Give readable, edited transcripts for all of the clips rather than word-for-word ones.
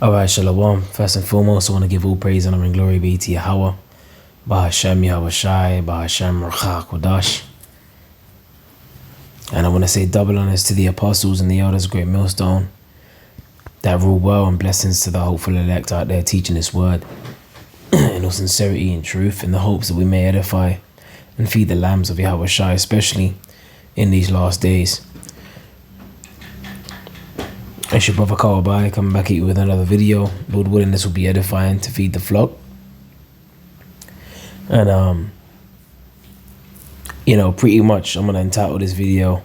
Alright, Shalom. First and foremost, I want to give all praise, honor, and glory be to Yahweh. Bahashem Yahweh Shai, Bahashem Ruach Kodash. And I want to say double honors to the apostles and the elders, great millstone, that rule well, and blessings to the hopeful elect out there teaching this word in all sincerity and truth, in the hopes that we may edify and feed the lambs of Yahweh Shai, especially in these last days. It's your brother Kawabai coming back at you with another video. Lord willing, this will be edifying to feed the flock. And pretty much I'm gonna entitle this video,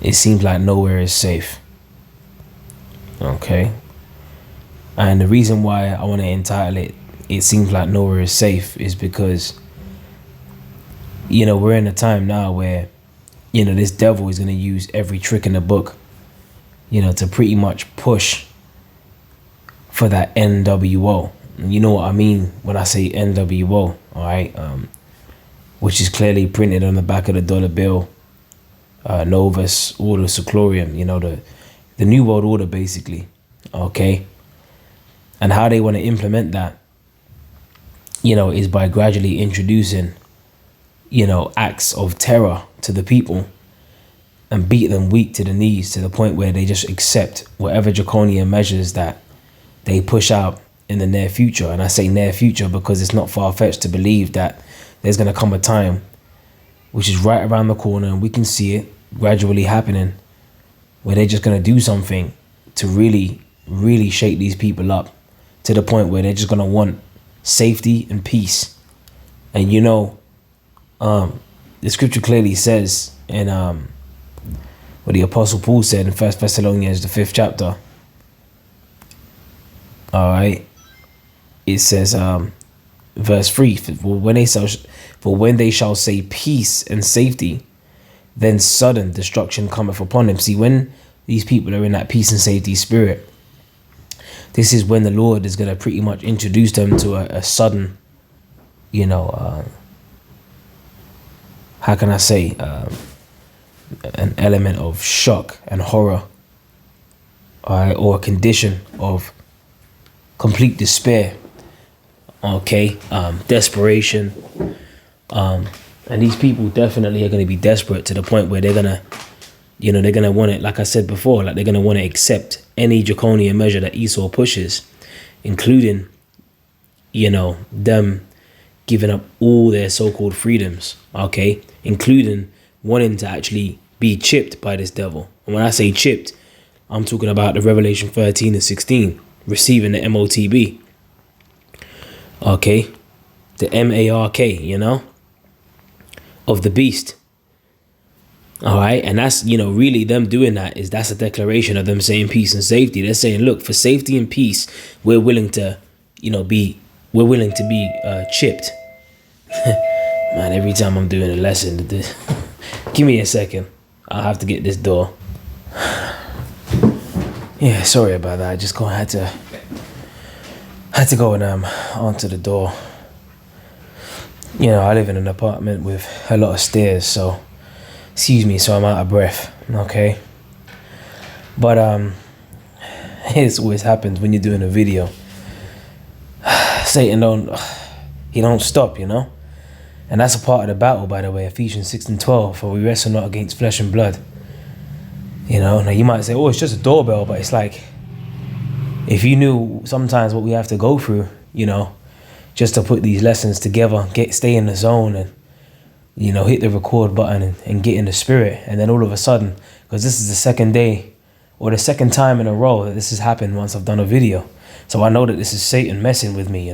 "It Seems Like Nowhere Is Safe." Okay. And the reason why I want to entitle it Seems Like Nowhere Is Safe is because we're in a time now where this devil is gonna use every trick in the book to pretty much push for that NWO. And you know what I mean when I say NWO, all right? Which is clearly printed on the back of the dollar bill. Novus Ordo Seclorum, the New World Order, basically, okay? And how they want to implement that, is by gradually introducing, acts of terror to the people and beat them weak to the knees to the point where they just accept whatever draconian measures that they push out in the near future. And I say near future because it's not far-fetched to believe that there's going to come a time, which is right around the corner, and we can see it gradually happening, where they're just going to do something to really, really shake these people up to the point where they're just going to want safety and peace. And the scripture clearly says in what the Apostle Paul said in 1 Thessalonians, the 5th chapter. All right. It says, verse 3, For when they shall say peace and safety, then sudden destruction cometh upon them. See, when these people are in that peace and safety spirit, this is when the Lord is going to pretty much introduce them to a sudden, how can I say, an element of shock and horror, or a condition of complete despair, desperation, and these people definitely are going to be desperate to the point where they're gonna want it, like I said before, like they're gonna want to accept any draconian measure that Esau pushes, including them giving up all their so-called freedoms, including wanting to actually be chipped by this devil. And when I say chipped, I'm talking about the Revelation 13 and 16, receiving the MOTB. The MARK, of the beast. All right. And that's, really them doing that's a declaration of them saying peace and safety. They're saying, look, for safety and peace, we're willing to, be chipped. Man, every time I'm doing a lesson, give me a second. I'll have to get this door. Yeah, sorry about that. I just had to go and answer the door. I live in an apartment with a lot of stairs, so excuse me, so I'm out of breath. Okay. But it always happens when you're doing a video. Satan don't stop, And that's a part of the battle, by the way, Ephesians 6 and 12, for we wrestle not against flesh and blood. Now you might say, oh, it's just a doorbell, but it's like, if you knew sometimes what we have to go through, just to put these lessons together, stay in the zone and, hit the record button and get in the spirit. And then all of a sudden, because this is the second day or the second time in a row that this has happened once I've done a video. So I know that this is Satan messing with me,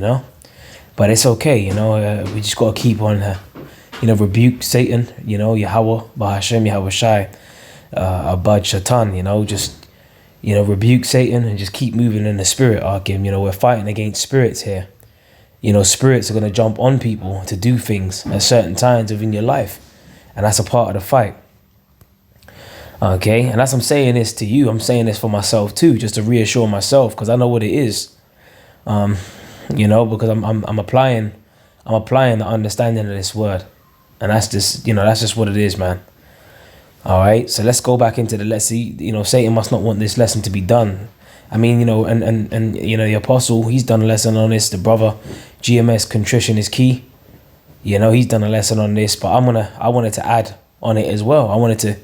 But it's okay, we just got to keep on, rebuke Satan, Yahweh, Bahashem, Yahweh Shai, Abad Shaitan, just, rebuke Satan and just keep moving in the spirit, Arkim. We're fighting against spirits here. Spirits are going to jump on people to do things at certain times within your life. And that's a part of the fight. Okay, and as I'm saying this to you, I'm saying this for myself too, just to reassure myself, because I know what it is. Because I'm applying the understanding of this word, and that's just what it is, man. All right, so let's go back into let's see. Satan must not want this lesson to be done I mean, and the apostle, he's done a lesson on this. The brother, GMS, contrition is key. He's done a lesson on this, but I wanted to add on it as well. I wanted to,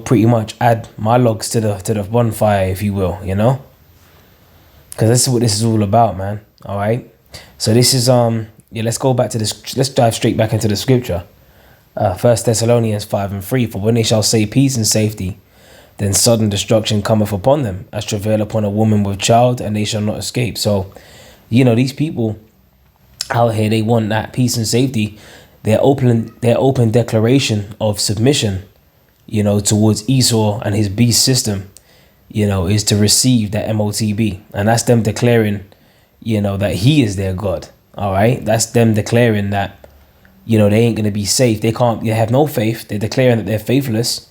pretty much add my logs to the bonfire, if you will, because this is what this is all about, man. All right. So this is let's go back to this. Let's dive straight back into the scripture. 1 Thessalonians 5:3. For when they shall say peace and safety, then sudden destruction cometh upon them, as travail upon a woman with child, and they shall not escape. So, these people out here, they want that peace and safety. Their open declaration of submission, towards Esau and his beast system, is to receive that MOTB. And that's them declaring, that he is their God. All right. That's them declaring that, they ain't going to be safe. They have no faith. They're declaring that they're faithless.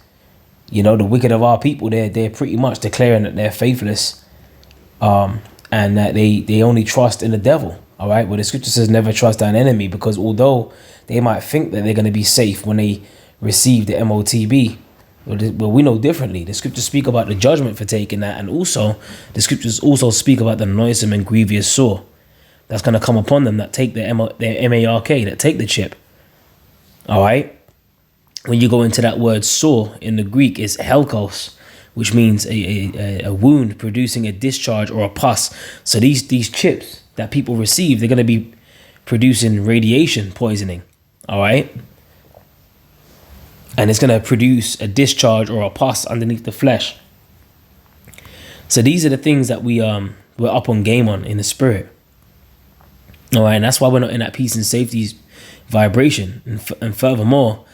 The wicked of our people, they're pretty much declaring that they're faithless. And that they only trust in the devil. All right. Well, the scripture says never trust an enemy, because although they might think that they're going to be safe when they receive the MOTB, well, we know differently. The scriptures speak about the judgment for taking that. And also the scriptures also speak about the noisome and grievous sore that's going to come upon them that take their MARK, that take the chip. All right. When you go into that word sore in the Greek, is helkos, which means a wound producing a discharge or a pus. So these chips that people receive, they're going to be producing radiation poisoning. All right. And it's going to produce a discharge or a pus underneath the flesh. So these are the things that we're up on game on in the spirit. All right. And that's why we're not in that peace and safety vibration. And furthermore,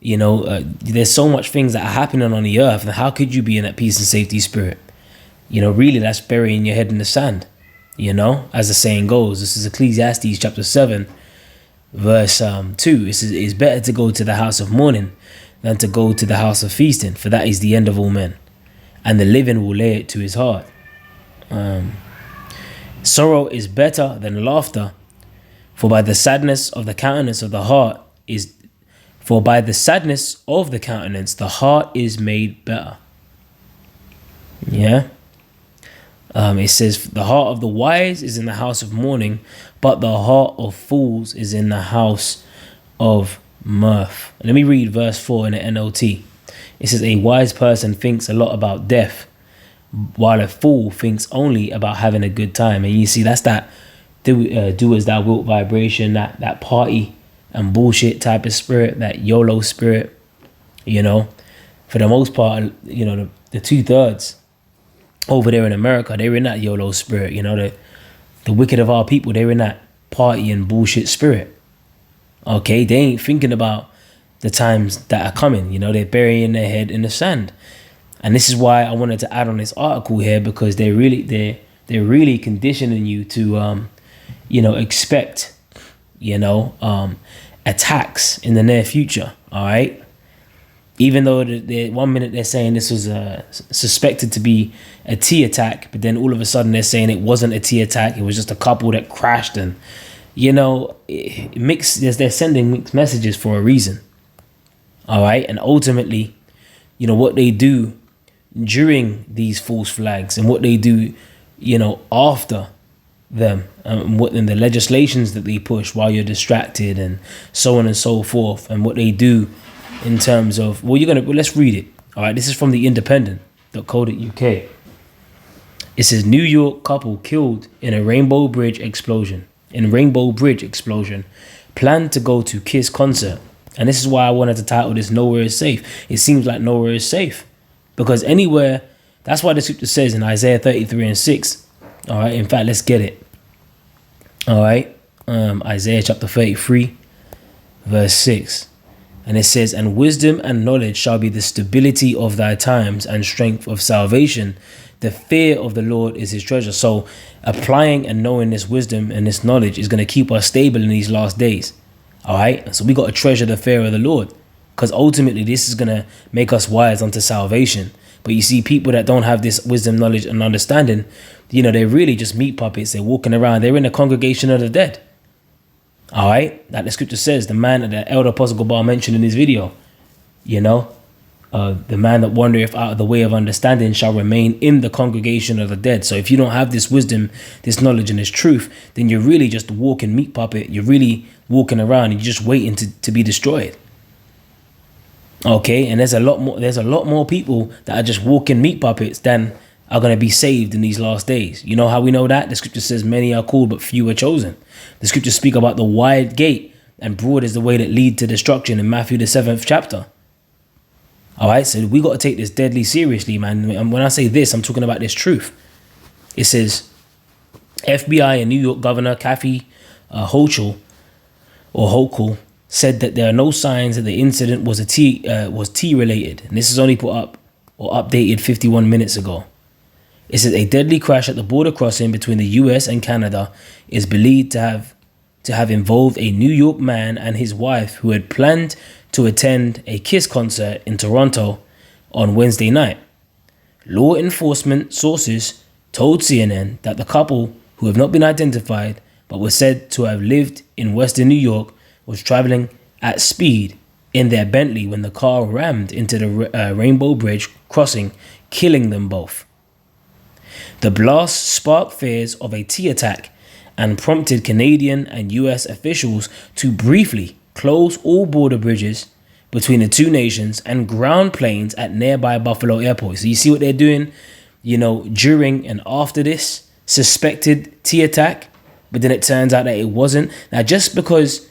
there's so much things that are happening on the earth. And how could you be in that peace and safety spirit? Really, that's burying your head in the sand. As the saying goes. This is Ecclesiastes chapter 7, verse 2. It says, it is better to go to the house of mourning than to go to the house of feasting, for that is the end of all men, and the living will lay it to his heart. Sorrow is better than laughter, for by the sadness of the countenance of the heart the heart is made better. Yeah. It says, the heart of the wise is in the house of mourning, but the heart of fools is in the house of mirth. Let me read verse 4 in the NLT. It says, a wise person thinks a lot about death, while a fool thinks only about having a good time. And you see, that's that do as thou wilt vibration, that party and bullshit type of spirit, that YOLO spirit. For the most part, the 2/3 over there in America, they're in that YOLO spirit. The wicked of our people, they're in that party and bullshit spirit. Okay, they ain't thinking about the times that are coming. They're burying their head in the sand. And this is why I wanted to add on this article here, because they're really conditioning you to expect attacks in the near future. All right. Even though 1 minute they're saying this was suspected to be a T attack, but then all of a sudden they're saying it wasn't a T attack. It was just a couple that crashed, and they're sending mixed messages for a reason. All right, and ultimately, what they do during these false flags and what they do, after them, and the legislations that they push while you're distracted, and so on and so forth, and what they do. In terms of, let's read it. All right, this is from the independent.co.uk. It says, New York couple killed in a Rainbow Bridge explosion. Planned to go to Kiss concert. And this is why I wanted to title this Nowhere is Safe. It seems like nowhere is safe. Because anywhere, that's why the scripture says in Isaiah 33:6. All right, in fact, let's get it. All right, Isaiah chapter 33, verse 6. And it says, and wisdom and knowledge shall be the stability of thy times and strength of salvation. The fear of the Lord is his treasure. So applying and knowing this wisdom and this knowledge is going to keep us stable in these last days. All right. So we got to treasure the fear of the Lord, because ultimately this is going to make us wise unto salvation. But you see, people that don't have this wisdom, knowledge and understanding, they're really just meat puppets. They're walking around. They're in the congregation of the dead. All right, like the scripture says, the man that the elder Apostle Gabar mentioned in his video, The man that wandereth out of the way of understanding shall remain in the congregation of the dead. So if you don't have this wisdom, this knowledge, and this truth, then you're really just a walking meat puppet. You're really walking around and you're just waiting to be destroyed. Okay, and there's a lot more people that are just walking meat puppets than are going to be saved in these last days. You know how we know that? The scripture says many are called, but few are chosen. The scriptures speak about the wide gate and broad is the way that lead to destruction in Matthew the 7th chapter. All right, so we got to take this deadly seriously, man. And when I say this, I'm talking about this truth. It says FBI and New York Governor Kathy Hochul said that there are no signs that the incident was T related, and this is only put up or updated 51 minutes ago. It says a deadly crash at the border crossing between the U.S. and Canada is believed to have involved a New York man and his wife who had planned to attend a Kiss concert in Toronto on Wednesday night. Law enforcement sources told CNN that the couple, who have not been identified but were said to have lived in Western New York, was traveling at speed in their Bentley when the car rammed into the Rainbow Bridge crossing, killing them both. The blast sparked fears of a T attack and prompted Canadian and US officials to briefly close all border bridges between the two nations and ground planes at nearby Buffalo Airport. So you see what they're doing, during and after this suspected T attack, but then it turns out that it wasn't. Now, just because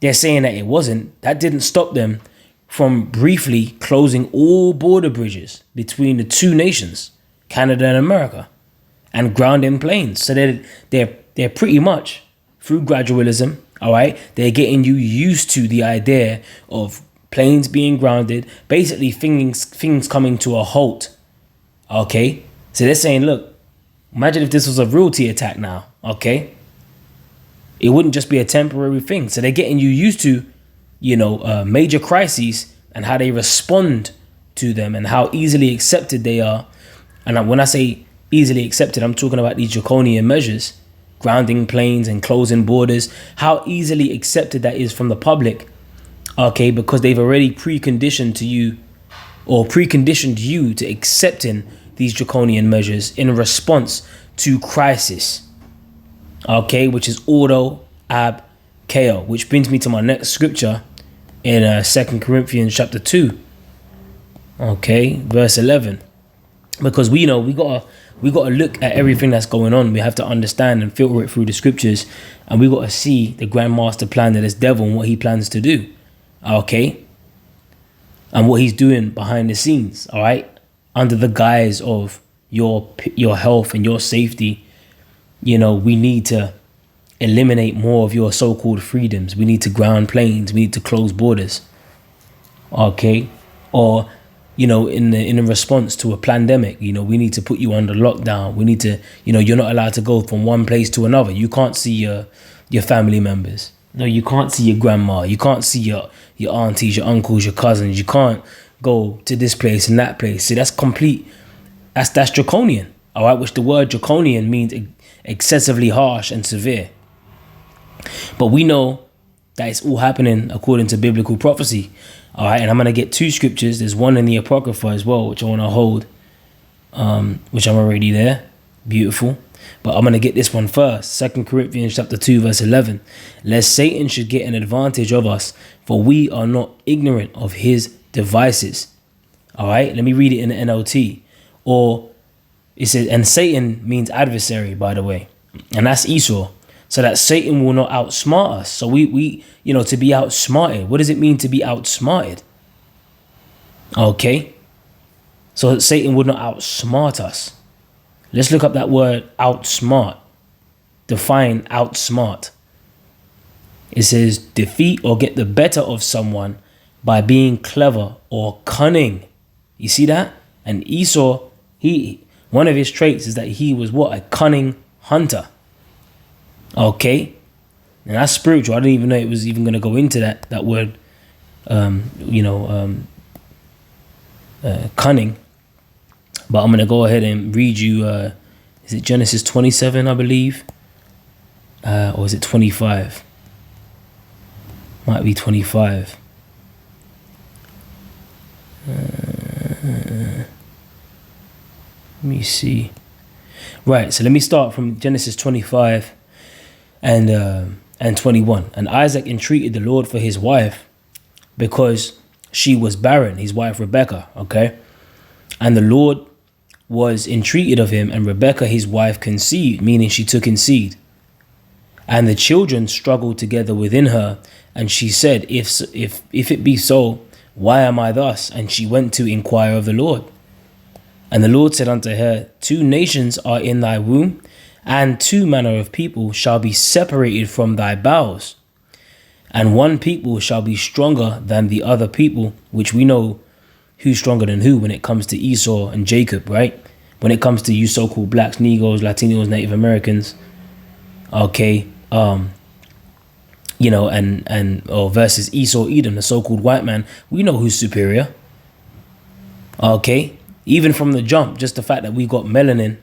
they're saying that it wasn't, that didn't stop them from briefly closing all border bridges between the two nations, Canada and America, and grounding planes. So they're pretty much, through gradualism, all right, they're getting you used to the idea of planes being grounded, basically things coming to a halt, okay? So they're saying, look, imagine if this was a real T attack now, okay? It wouldn't just be a temporary thing. So they're getting you used to, major crises and how they respond to them and how easily accepted they are. And when I say easily accepted, I'm talking about these draconian measures, grounding planes and closing borders, how easily accepted that is from the public, okay, because they've already preconditioned you to accepting these draconian measures in response to crisis, okay, which is auto ab chaos, which brings me to my next scripture in 2 Corinthians chapter 2, okay, verse 11, because we got to look at everything that's going on. We have to understand and filter it through the scriptures, and we got to see the grand master plan of this devil and what he plans to do, okay, and what he's doing behind the scenes, all right, under the guise of your health and your safety. We need to eliminate more of your so-called freedoms. We need to ground planes. We need to close borders, okay, or in response to a pandemic, we need to put you under lockdown. We need to, you're not allowed to go from one place to another. You can't see your family members. No, you can't see your grandma. You can't see your aunties, your uncles, your cousins. You can't go to this place and that place. See, that's complete. That's draconian. All right, which the word draconian means excessively harsh and severe. But we know that it's all happening according to biblical prophecy. All right, and I'm going to get two scriptures. There's one in the Apocrypha as well, which I want to hold, which I'm already there. Beautiful. But I'm going to get this one first. 2 Corinthians chapter 2, verse 11. Lest Satan should get an advantage of us, for we are not ignorant of his devices. All right, let me read it in the NLT. Or it says, and Satan means adversary, by the way. And that's Esau. So that Satan will not outsmart us. So we to be outsmarted. What does it mean to be outsmarted? Okay. So Satan would not outsmart us. Let's look up that word outsmart. Define outsmart. It says defeat or get the better of someone by being clever or cunning. You see that? And Esau, one of his traits is that he was what? A cunning hunter. Okay, and that's spiritual. I didn't even know it was even going to go into that word, cunning. But I'm going to go ahead and read you, is it Genesis 27, I believe? Or is it 25? Might be 25. Let me see. Right, so let me start from Genesis 25 and 21. And Isaac entreated the Lord for his wife because she was barren, his wife Rebekah, okay? And the Lord was entreated of him, and Rebekah his wife conceived, meaning she took in seed. And the children struggled together within her, and she said, if it be so, why am I thus? And she went to inquire of the Lord. And the Lord said unto her, 2 nations are in thy womb, and 2 manner of people shall be separated from thy bowels. And one people shall be stronger than the other people, which we know who's stronger than who when it comes to Esau and Jacob, right? When it comes to you so-called blacks, Negroes, Latinos, Native Americans, okay, or versus Esau, Edom, the so-called white man, we know who's superior, okay? Even from the jump, just the fact that we got melanin,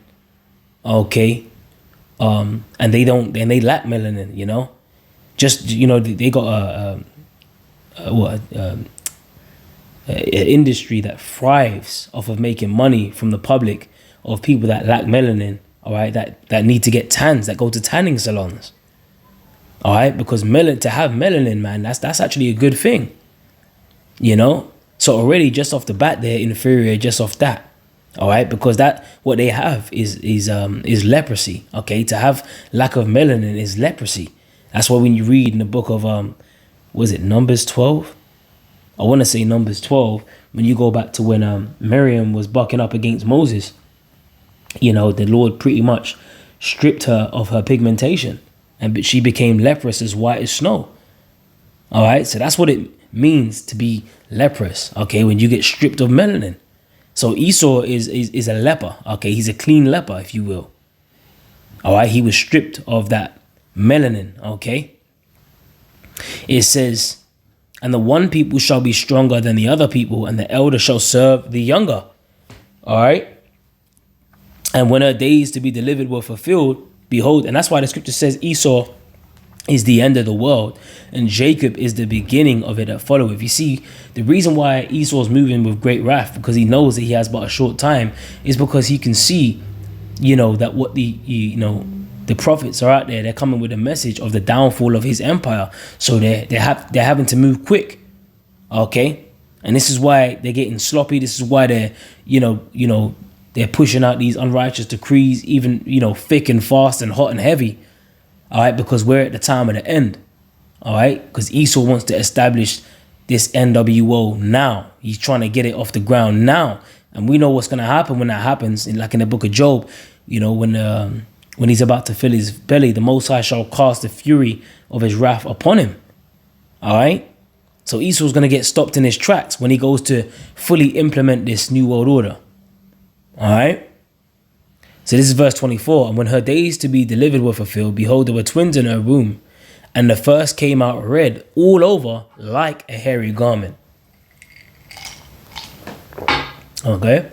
okay, and they lack melanin, they got an industry that thrives off of making money from the public of people that lack melanin, all right, that need to get tans, that go to tanning salons, all right, because to have melanin, man, that's actually a good thing, So already just off the bat, they're inferior just off that. All right, because what they have is leprosy. Okay, to have lack of melanin is leprosy. That's why when you read in the book of was it Numbers 12? I want to say Numbers 12. When you go back to when Miriam was bucking up against Moses, the Lord pretty much stripped her of her pigmentation, and she became leprous as white as snow. All right, so that's what it means to be leprous, okay, when you get stripped of melanin. So Esau is a leper, okay, he's a clean leper, if you will. All right, he was stripped of that melanin, okay. It says, and the one people shall be stronger than the other people, and the elder shall serve the younger. All right, and when her days to be delivered were fulfilled, behold, and that's why the scripture says Esau is the end of the world, and Jacob is the beginning of it that followeth. You see, the reason why Esau's moving with great wrath, because he knows that he has but a short time, is because he can see, that what the prophets are out there, they're coming with a message of the downfall of his empire. So they're having to move quick, okay? And this is why they're getting sloppy. This is why they're, they're pushing out these unrighteous decrees, even, thick and fast and hot and heavy. All right, because we're at the time of the end. All right, because Esau wants to establish this NWO now. He's trying to get it off the ground now. And we know what's going to happen when that happens. Like in the book of Job, when he's about to fill his belly, the Most High shall cast the fury of his wrath upon him. All right. So Esau's going to get stopped in his tracks when he goes to fully implement this new world order. All right. So this is verse 24. And when her days to be delivered were fulfilled, behold, there were twins in her womb. And the first came out red all over like a hairy garment. Okay.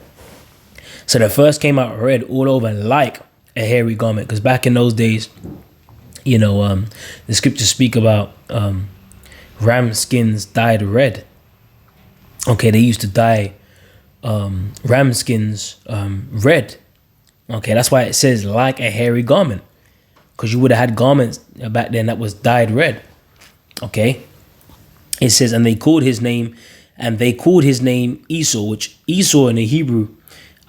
So the first came out red all over like a hairy garment. Because back in those days, the scriptures speak about ram skins dyed red. Okay, they used to dye ram skins red. Okay, that's why it says like a hairy garment. Because you would have had garments back then that was dyed red. Okay. It says, and they called his name Esau, which Esau in the Hebrew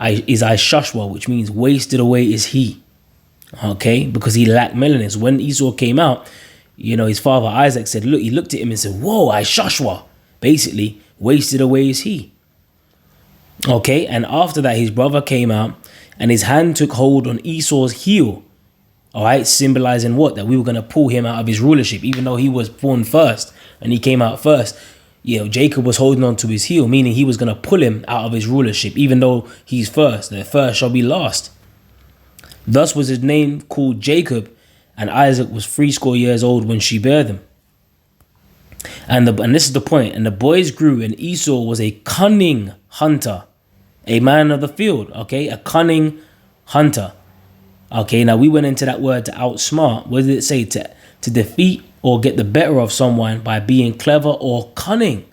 is Ishashwa, which means wasted away is he. Okay, because he lacked melanin. So when Esau came out, his father Isaac said, look, he looked at him and said, whoa, Ishashwa. Basically, wasted away is he. Okay, and after that, his brother came out and his hand took hold on Esau's heel. All right, symbolizing what? That we were going to pull him out of his rulership, even though he was born first and he came out first. Jacob was holding on to his heel, meaning he was going to pull him out of his rulership, even though he's first. The first shall be last. Thus was his name called Jacob, and Isaac was 80 years old when she bare them. And this is the point. And the boys grew, and Esau was a cunning hunter, a man of the field. Okay, a cunning hunter. Okay, now we went into that word to outsmart. What did it say? To defeat or get the better of someone by being clever or cunning.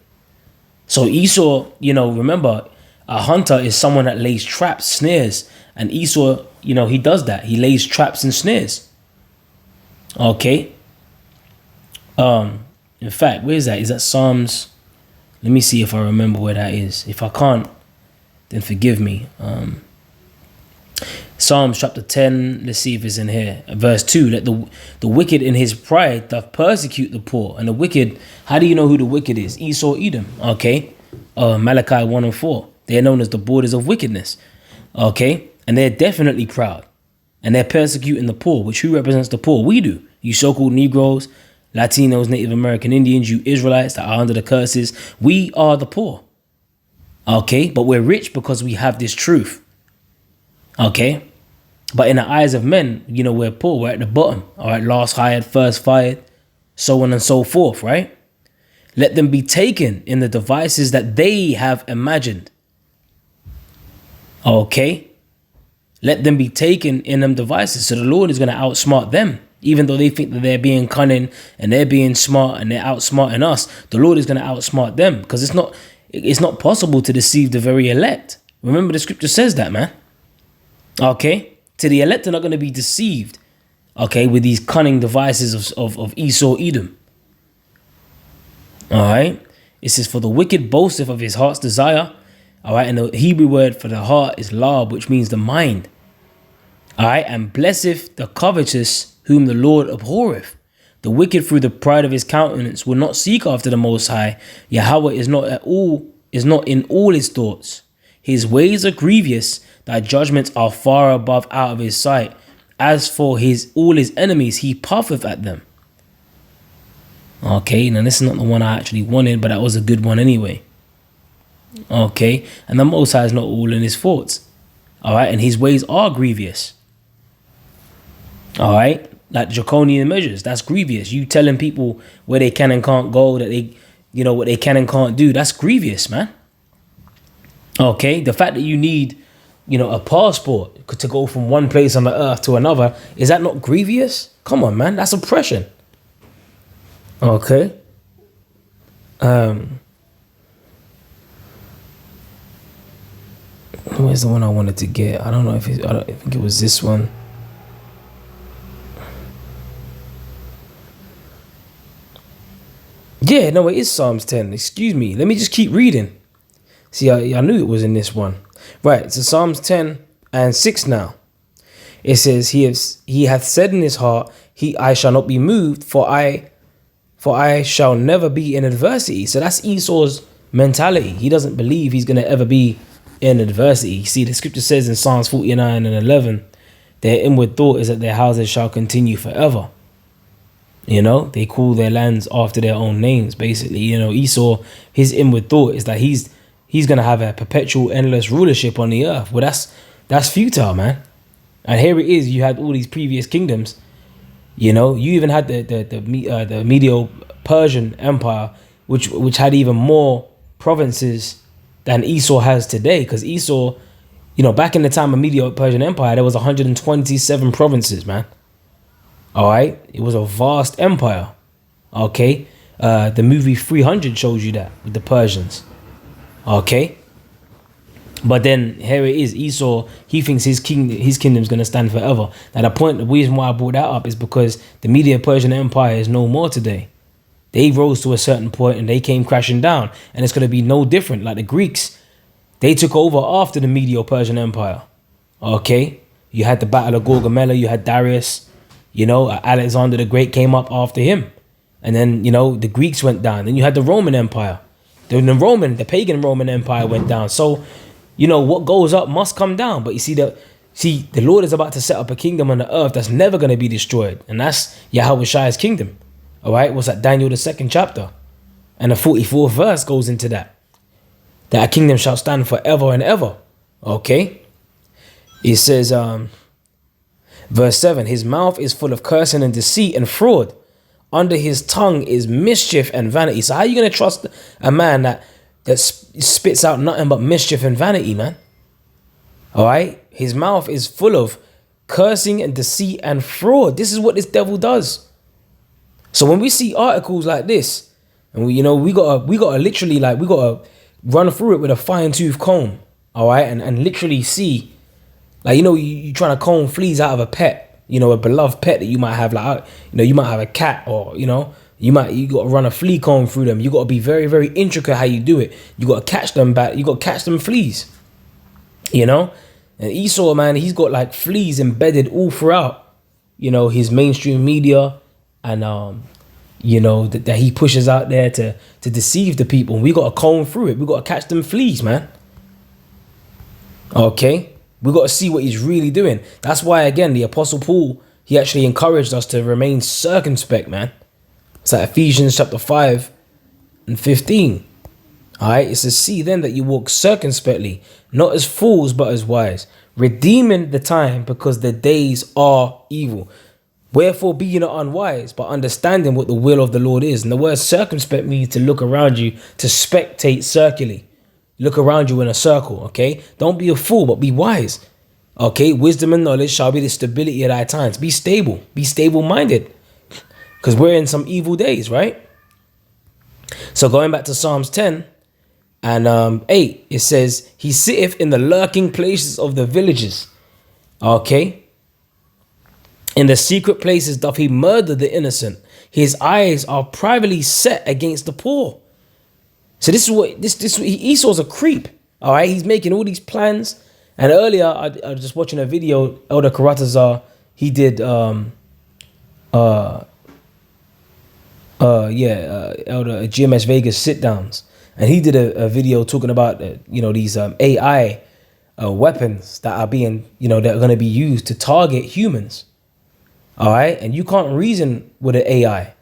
So Esau, remember, A hunter is someone that lays traps, snares. And Esau, he does that. He lays traps and snares. Okay. In fact, where is that? Is that Psalms? Let me see if I remember where that is. If I can't, then forgive me. Psalms chapter 10, let's see if it's in here. Verse 2, let the wicked in his pride doth persecute the poor. And the wicked, how do you know who the wicked is? Esau, Edom, okay? Malachi 1 and 4. They're known as the borders of wickedness, okay? And they're definitely proud. And they're persecuting the poor, which who represents the poor? We do. You so-called Negroes, Latinos, Native American Indians, you Israelites that are under the curses. We are the poor, okay? But we're rich because we have this truth. Okay, but in the eyes of men, we're poor. We're at the bottom. All right, last hired, first fired, so on and so forth, right? Let them be taken in the devices that they have imagined. Okay, let them be taken in them devices. So the Lord is going to outsmart them, even though they think that they're being cunning and they're being smart and they're outsmarting us. The Lord is going to outsmart them because it's not possible to deceive the very elect. Remember, the scripture says that, man. Okay, to the elect are not going to be deceived, okay, with these cunning devices of Esau, Edom. All right, it says, for the wicked boasteth of his heart's desire. All right, and the Hebrew word for the heart is lab, which means the mind. All right, and blesseth the covetous whom the Lord abhorreth. The wicked through the pride of his countenance will not seek after the Most High. Yahweh is not in all his thoughts. His ways are grievous, thy judgments are far above out of his sight. As for all his enemies, he puffeth at them. Okay, now this is not the one I actually wanted, but that was a good one anyway. Okay, and the Most High is not all in his thoughts. All right, and his ways are grievous. All right, like draconian measures, that's grievous. You telling people where they can and can't go, that they, what they can and can't do, that's grievous, man. Okay, the fact that you need, a passport to go from one place on the earth to another, is that not grievous? Come on, man, that's oppression. Okay. Where's the one I wanted to get? I don't know I think it was this one. Yeah, no, it is Psalms 10. Excuse me. Let me just keep reading. See, I knew it was in this one. Right, so Psalms 10 and 6 now. It says, he hath said in his heart, I shall not be moved, for I shall never be in adversity. So that's Esau's mentality. He doesn't believe he's going to ever be in adversity. See, the scripture says in Psalms 49 and 11, their inward thought is that their houses shall continue forever. They call their lands after their own names, basically. Esau, his inward thought is that he's going to have a perpetual, endless rulership on the earth. Well, that's futile, man. And here it is. You had all these previous kingdoms. You even had the Medo-Persian Empire, which had even more provinces than Esau has today. Because Esau, back in the time of Medo-Persian Empire, there was 127 provinces, man. All right, it was a vast empire. Okay, the movie 300 shows you that with the Persians. Okay, but then here it is. Esau, he thinks his kingdom's gonna stand forever. Now the reason why I brought that up is because the Medo-Persian Empire is no more today. They rose to a certain point and they came crashing down, and it's gonna be no different. Like the Greeks, they took over after the Medo-Persian Empire. Okay, you had the Battle of Gaugamela, you had Darius. Alexander the Great came up after him. And then, the Greeks went down. Then you had the Roman Empire. The pagan Roman Empire went down. So, what goes up must come down. But you see, the Lord is about to set up a kingdom on the earth that's never going to be destroyed. And that's Yahweh's kingdom. All right? What's that? Daniel, the 2nd chapter. And the 44th verse goes into that. That a kingdom shall stand forever and ever. Okay? It says, verse 7, his mouth is full of cursing and deceit and fraud. Under his tongue is mischief and vanity. So how are you going to trust a man that spits out nothing but mischief and vanity, man? All right? His mouth is full of cursing and deceit and fraud. This is what this devil does. So when we see articles like this, and we gotta literally we gotta run through it with a fine-tooth comb. all right, and literally see, like, you know, you trying to comb fleas out of a pet, you know, a beloved pet that you might have, like, you know, you might have a cat, or, you know, you got to run a flea comb through them. You got to be very, very intricate how you do it. You got to catch them back. You got to catch them fleas, you know. And Esau, man, he's got like fleas embedded all throughout, you know, his mainstream media, and you know, that he pushes out there to deceive the people. We got to comb through it. We got to catch them fleas, man. Okay, we got to see what he's really doing. That's why, again, the Apostle Paul, he actually encouraged us to remain circumspect, man. It's like Ephesians chapter 5 and 15. All right, it says, see then that you walk circumspectly, not as fools, but as wise, redeeming the time, because the days are evil. Wherefore be ye not unwise, but understanding what the will of the Lord is. And the word circumspect means to look around you, to spectate circularly. Look around you in a circle, okay? Don't be a fool, but be wise. Okay, wisdom and knowledge shall be the stability of thy times. Be stable. Be stable-minded. Because we're in some evil days, right? So going back to Psalms 10 and 8, it says, he sitteth in the lurking places of the villages. Okay? In the secret places doth he murder the innocent. His eyes are privately set against the poor. So this is what Esau's a creep. All right, he's making all these plans. And earlier, I was just watching a video. Elder Karatazar, he did Elder GMS Vegas sit downs, and he did a video talking about you know, these AI weapons that are being, you know, that are going to be used to target humans. All right, and you can't reason with an AI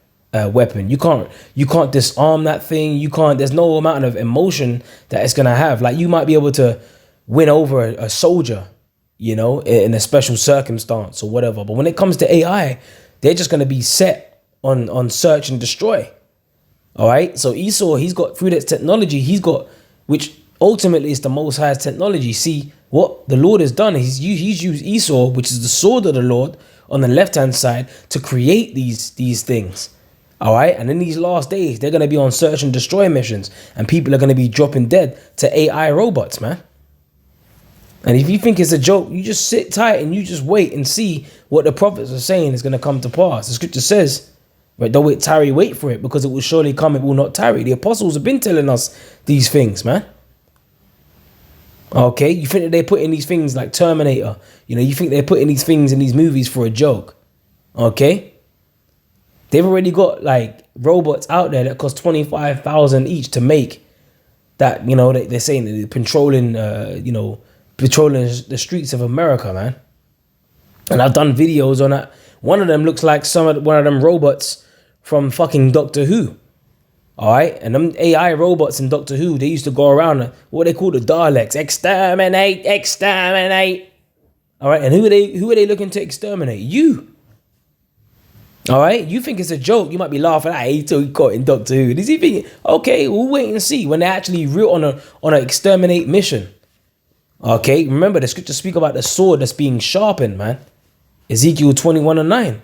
weapon. You can't disarm that thing. You can't. There's no amount of emotion that it's gonna have. Like, you might be able to win over a soldier, you know, in a special circumstance or whatever. But when it comes to AI, they're just gonna be set on search and destroy. All right. So Esau, he's got, through that technology, he's got, which ultimately is the Most High's technology. See, what the Lord has done is he's used Esau, which is the sword of the Lord, on the left-hand side, to create these things. All right. And in these last days, they're going to be on search and destroy missions, and people are going to be dropping dead to AI robots, man. And if you think it's a joke, you just sit tight and you just wait and see what the prophets are saying is going to come to pass. The scripture says, right, though it tarry, wait for it, because it will surely come, it will not tarry. The apostles have been telling us these things, man. Okay, you think that they're putting these things like Terminator, you know, you think they're putting these things in these movies for a joke. Okay, they've already got like robots out there that cost 25,000 each to make, that, you know, they're saying that they're patrolling the streets of America, man. And I've done videos on that. One of them looks like one of them robots from fucking Doctor Who. All right, and them AI robots in Doctor Who, they used to go around, what they call the Daleks, exterminate. All right, and who are they looking to exterminate? You. All right, you think it's a joke? You might be laughing at it. He caught in Doctor Who. Does he think? Okay, we'll wait and see when they're actually real on an exterminate mission. Okay, remember the scriptures speak about the sword that's being sharpened, man. Ezekiel 21:9.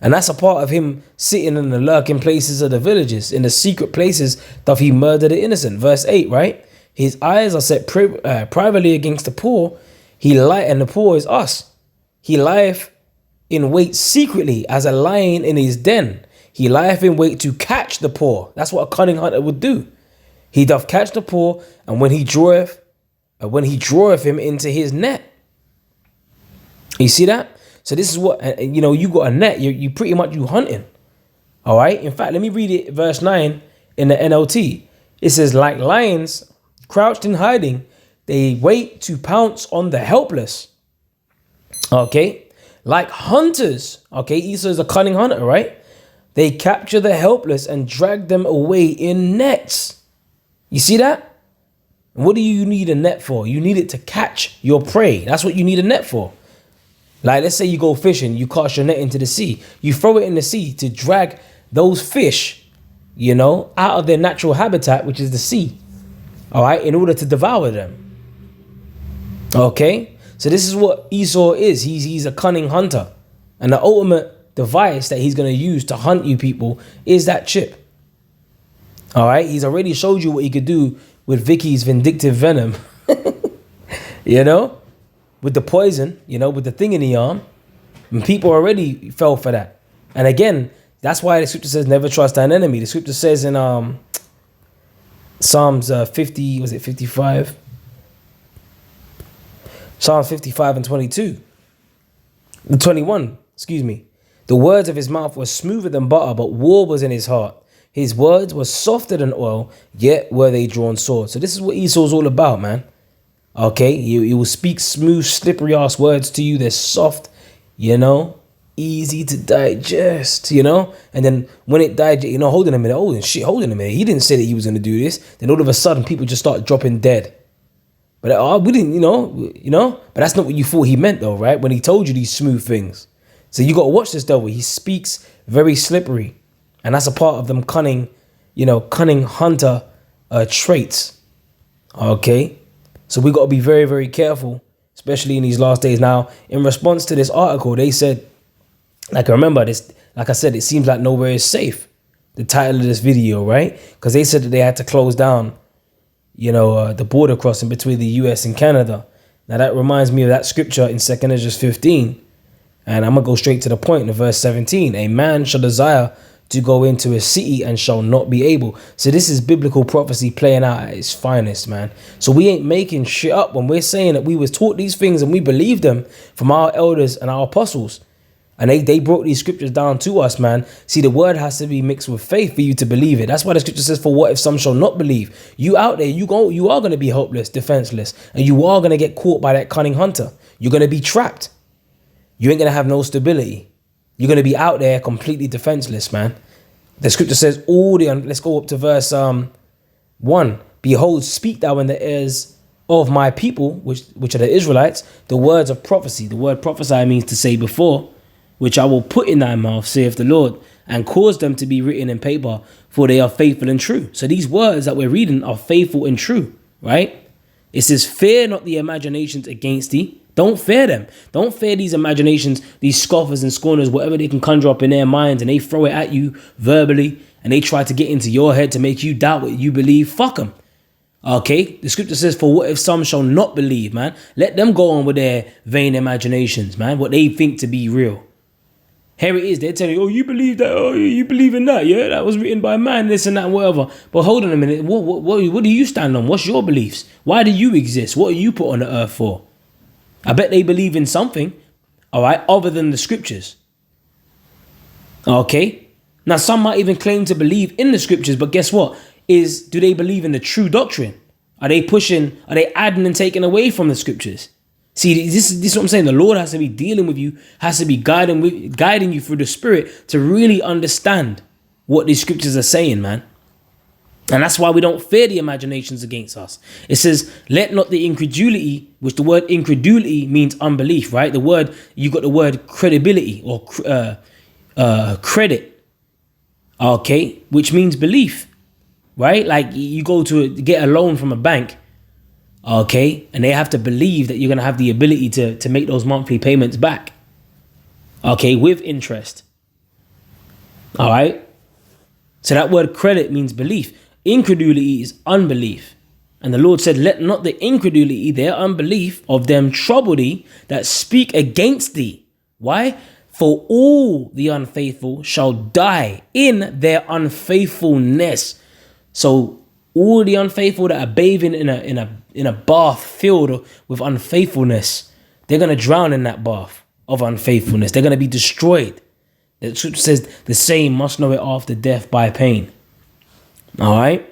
And that's a part of him sitting in the lurking places of the villages. In the secret places doth he murder the innocent. Verse 8, right? His eyes are set privately against the poor. And the poor is us. He lieth in wait secretly as a lion in his den. He lieth in wait to catch the poor. That's what a cunning hunter would do. He doth catch the poor, and when he draweth him into his net. You see that? So this is what, you know, you got a net, you pretty much, you hunting. All right. In fact, let me read it, verse 9 in the NLT. It says, like lions crouched in hiding, they wait to pounce on the helpless. Okay. Like hunters. Okay. Esau is a cunning hunter, right? They capture the helpless and drag them away in nets. You see that? What do you need a net for? You need it to catch your prey. That's what you need a net for. Like, let's say you go fishing, you cast your net into the sea. You throw it in the sea to drag those fish, you know, out of their natural habitat, which is the sea. All right, in order to devour them. Okay, so this is what Esau is. He's a cunning hunter. And the ultimate device that he's going to use to hunt you people is that chip. All right, he's already showed you what he could do with Vicky's vindictive venom. you know, with the poison, you know, with the thing in the arm. And people already fell for that. And again, that's why the scripture says never trust thine enemy. The scripture says in Psalms 50, was it 55? Psalms 55 and 22. 21, excuse me. The words of his mouth were smoother than butter, but war was in his heart. His words were softer than oil, yet were they drawn swords. So this is what Esau's all about, man. Okay, he will speak smooth, slippery ass words to you. They're soft, you know, easy to digest, you know. And then when it digests, you know, hold on a minute. He didn't say that he was going to do this. Then all of a sudden, people just start dropping dead. But we didn't, you know. But that's not what you thought he meant, though, right? When he told you these smooth things. So you got to watch this devil. He speaks very slippery, and that's a part of them cunning hunter traits. Okay. So we got to be very, very careful, especially in these last days. Now, in response to this article, they said, like I said, it seems like nowhere is safe. The title of this video, right? Because they said that they had to close down, the border crossing between the US and Canada. Now that reminds me of that scripture in 2 Ezra 15. And I'm going to go straight to the point in verse 17. A man shall desire to go into a city and shall not be able. So this is biblical prophecy playing out at its finest, man. So we ain't making shit up when we're saying that we was taught these things and we believe them from our elders and our apostles. And they brought these scriptures down to us, man. See, the word has to be mixed with faith for you to believe it. That's why the scripture says, for what if some shall not believe? You out there, you are going to be helpless, defenseless, and you are going to get caught by that cunning hunter. You're going to be trapped. You ain't going to have no stability. You're going to be out there completely defenseless, man. The scripture says, let's go up to verse 1. Behold, speak thou in the ears of my people, which are the Israelites, the words of prophecy. The word prophesy means to say before, which I will put in thy mouth, saith the Lord, and cause them to be written in paper, for they are faithful and true. So these words that we're reading are faithful and true, right? It says, fear not the imaginations against thee. Don't fear them. Don't fear these imaginations, these scoffers and scorners, whatever they can conjure up in their minds, and they throw it at you verbally, and they try to get into your head to make you doubt what you believe. Fuck them. Okay? The scripture says, for what if some shall not believe, man? Let them go on with their vain imaginations, man, what they think to be real. Here it is. They're telling you, oh, you believe that? Oh, you believe in that? Yeah, that was written by a man, this and that, and whatever. But hold on a minute. What do you stand on? What's your beliefs? Why do you exist? What are you put on the earth for? I bet they believe in something, all right, other than the scriptures. Okay? Now, some might even claim to believe in the scriptures, but guess what? Do they believe in the true doctrine? Are they adding and taking away from the scriptures? See, this is what I'm saying. The Lord has to be dealing with you, has to be guiding you through the Spirit to really understand what these scriptures are saying, man. And that's why we don't fear the imaginations against us. It says, let not the incredulity, which the word incredulity means unbelief, right? You got the word credibility or credit, okay, which means belief, right? Like you go to get a loan from a bank, okay, and they have to believe that you're going to have the ability to make those monthly payments back, okay, with interest, all right? So that word credit means belief. Incredulity is unbelief. And the Lord said, let not the incredulity, their unbelief of them trouble thee that speak against thee. Why? For all the unfaithful shall die in their unfaithfulness. So all the unfaithful that are bathing in a bath filled with unfaithfulness, they're going to drown in that bath of unfaithfulness. They're going to be destroyed. The scripture says the same must know it after death by pain. All right.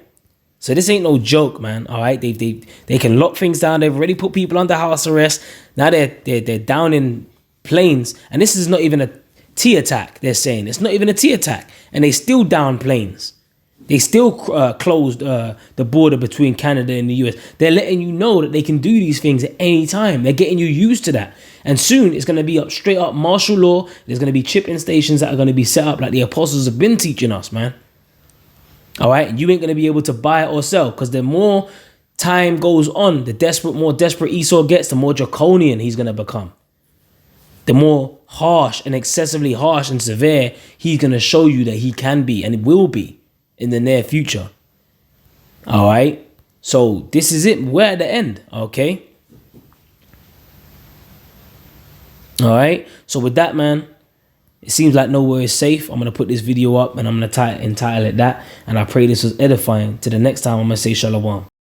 So this ain't no joke, man. All right. They can lock things down. They've already put people under house arrest. Now they're down in planes. And this is not even a T attack. They're saying it's not even a T attack. And they still down planes. They still closed the border between Canada and the US. They're letting you know that they can do these things at any time. They're getting you used to that. And soon it's going to be straight up martial law. There's going to be chipping stations that are going to be set up like the apostles have been teaching us, man. All right. You ain't going to be able to buy or sell because the more time goes on, the more desperate Esau gets, the more draconian he's going to become. The more harsh and excessively harsh and severe he's going to show you that he can be and will be in the near future. All right. So this is it. We're at the end. Okay. All right. So with that, man, it seems like nowhere is safe. I'm going to put this video up and I'm going to entitle it that. And I pray this was edifying. Till the next time, I'm going to say shalom.